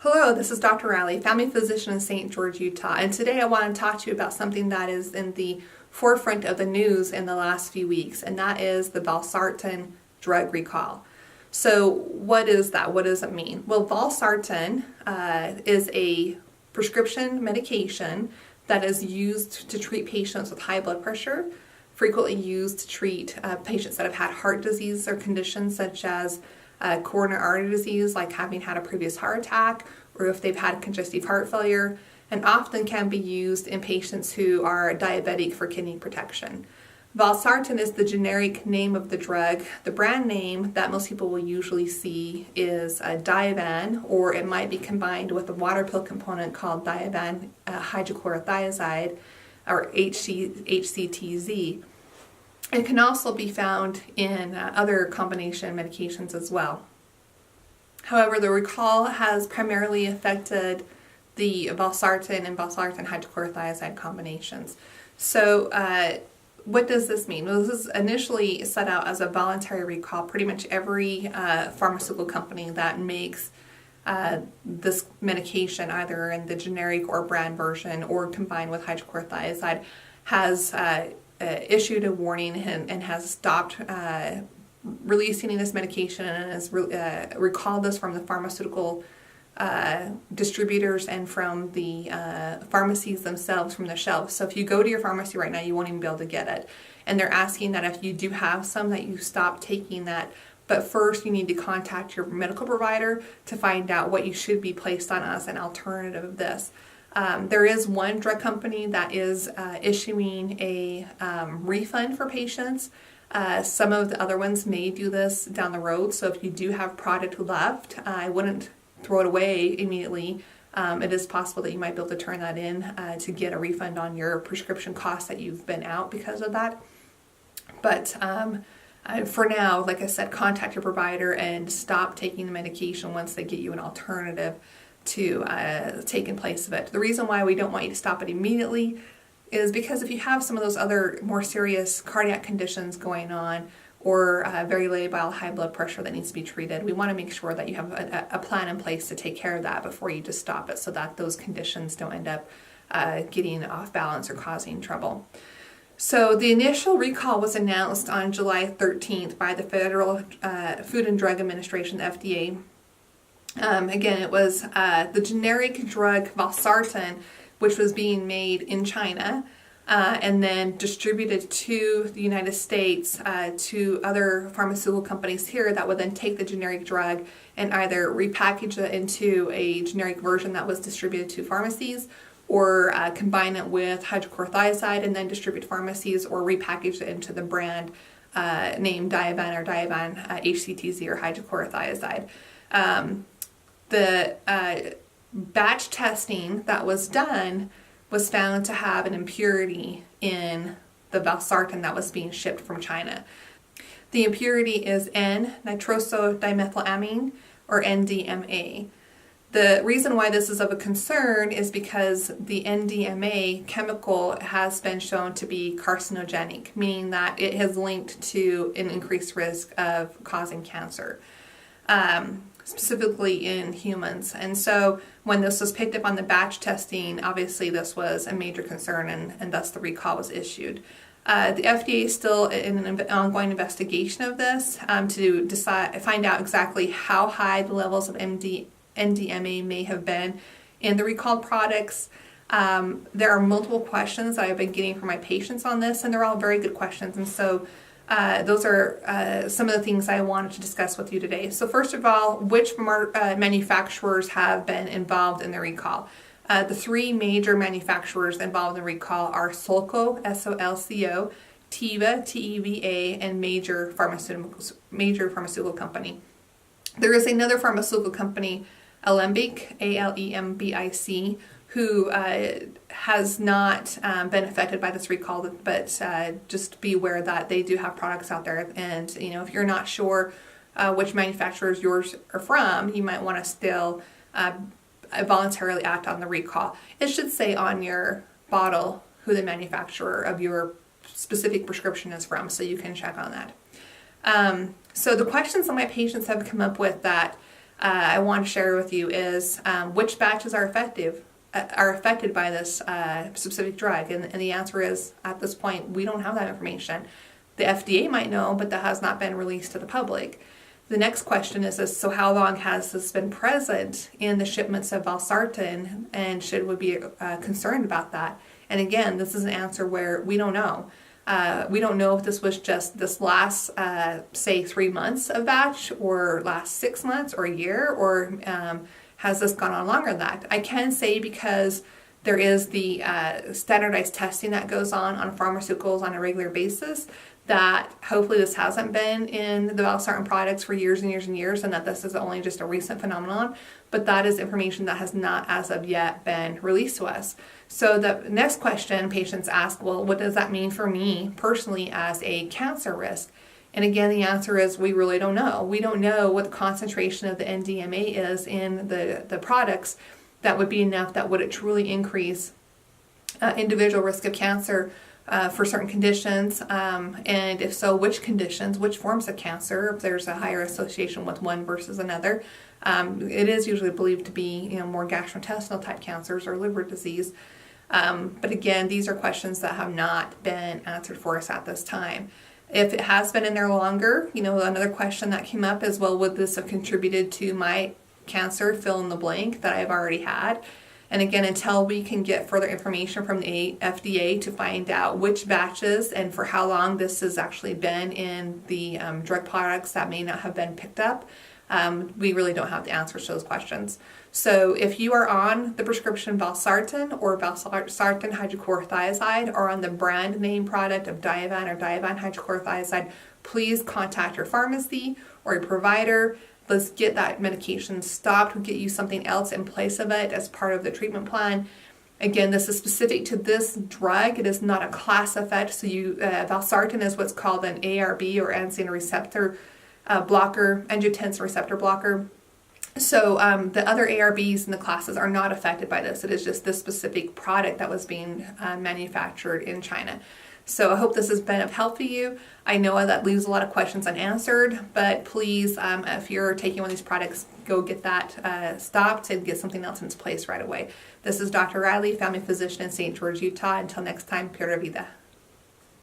Hello, this is Dr. Riley, family physician in St. George, Utah, and today I want to talk to you about something that is in the forefront of the news in the last few weeks, and that is the valsartan drug recall. So what is that? What does it mean? Well, valsartan is a prescription medication that is used to treat patients with high blood pressure, frequently used to treat patients that have had heart disease or conditions such as coronary artery disease, like having had a previous heart attack, or if they've had congestive heart failure, and often can be used in patients who are diabetic for kidney protection. Valsartan is the generic name of the drug. The brand name that most people will usually see is Diavan, or it might be combined with a water pill component called Diavan hydrochlorothiazide, or HCTZ. It can also be found in other combination medications as well. However, the recall has primarily affected the valsartan and valsartan hydrochlorothiazide combinations. So what does this mean? Well, this is initially set out as a voluntary recall. Pretty much every pharmaceutical company that makes this medication, either in the generic or brand version or combined with hydrochlorothiazide, has issued a warning and has stopped releasing this medication and has recalled this from the pharmaceutical distributors and from the pharmacies themselves from the shelves. So if you go to your pharmacy right now, you won't even be able to get it. And they're asking that if you do have some, that you stop taking that. But first, you need to contact your medical provider to find out what you should be placed on as an alternative of this. There is one drug company that is issuing a refund for patients. Some of the other ones may do this down the road. So if you do have product left, I wouldn't throw it away immediately. It is possible that you might be able to turn that in to get a refund on your prescription costs that you've been out because of that. But for now, like I said, contact your provider and stop taking the medication once they get you an alternative to take in place of it. The reason why we don't want you to stop it immediately is because if you have some of those other more serious cardiac conditions going on, or very labile high blood pressure that needs to be treated, we want to make sure that you have a plan in place to take care of that before you just stop it, so that those conditions don't end up getting off balance or causing trouble. So the initial recall was announced on July 13th by the Federal Food and Drug Administration, the FDA. Again, it was the generic drug valsartan, which was being made in China and then distributed to the United States to other pharmaceutical companies here that would then take the generic drug and either repackage it into a generic version that was distributed to pharmacies, or combine it with hydrochlorothiazide and then distribute to pharmacies, or repackage it into the brand name Diavan or Diavan HCTZ or hydrochlorothiazide. The batch testing that was done was found to have an impurity in the valsartan that was being shipped from China. The impurity is N-nitrosodimethylamine, or NDMA. The reason why this is of a concern is because the NDMA chemical has been shown to be carcinogenic, meaning that it has linked to an increased risk of causing cancer. Specifically in humans. And so when this was picked up on the batch testing, obviously this was a major concern, and thus the recall was issued. The FDA is still in an ongoing investigation of this to find out exactly how high the levels of NDMA may have been in the recalled products. There are multiple questions that I've been getting from my patients on this, and they're all very good questions. And so those are some of the things I wanted to discuss with you today. So first of all, which manufacturers have been involved in the recall? The three major manufacturers involved in the recall are Solco, S-O-L-C-O, Teva, T-E-V-A, and major pharmaceutical company. There is another pharmaceutical company, Alembic, A-L-E-M-B-I-C, who has not been affected by this recall, but just be aware that they do have products out there. And if you're not sure which manufacturers yours are from, you might want to still voluntarily act on the recall. It should say on your bottle who the manufacturer of your specific prescription is from, so you can check on that. So the questions that my patients have come up with that I want to share with you is which batches are affected by this specific drug, and the answer is, at this point, we don't have that information. The FDA might know, but that has not been released to the public. The next question is this: so how long has this been present in the shipments of valsartan, and should we be concerned about that? And again, this is an answer where we don't know. We don't know if this was just this last, say, 3 months of batch, or last 6 months, or a year, or has this gone on longer than that? I can say, because there is the standardized testing that goes on pharmaceuticals on a regular basis, that hopefully this hasn't been in the valsartan products for years and years and years, and that this is only just a recent phenomenon. But that is information that has not, as of yet, been released to us. So the next question patients ask, well, what does that mean for me personally as a cancer risk? And again, the answer is we really don't know. We don't know what the concentration of the NDMA is in the products that would be enough that would it truly increase individual risk of cancer for certain conditions, and if so, which conditions, which forms of cancer, if there's a higher association with one versus another. It is usually believed to be, more gastrointestinal type cancers or liver disease. But again, these are questions that have not been answered for us at this time. If it has been in there longer, another question that came up is, well, would this have contributed to my cancer, fill in the blank, that I've already had? And again, until we can get further information from the FDA to find out which batches and for how long this has actually been in the drug products that may not have been picked up, we really don't have the answers to those questions. So if you are on the prescription valsartan or valsartan hydrochlorothiazide, or on the brand name product of Diovan or Diovan hydrochlorothiazide, please contact your pharmacy or your provider. Let's get that medication stopped. We'll get you something else in place of it as part of the treatment plan. Again, this is specific to this drug. It is not a class effect. So valsartan is what's called an ARB, or angiotensin receptor blocker, angiotensin receptor blocker. So the other ARBs in the classes are not affected by this. It is just this specific product that was being manufactured in China. So I hope this has been of help to you. I know that leaves a lot of questions unanswered, but please, if you're taking one of these products, go get that stopped and get something else in its place right away. This is Dr. Riley, family physician in St. George, Utah. Until next time, Pura Vida.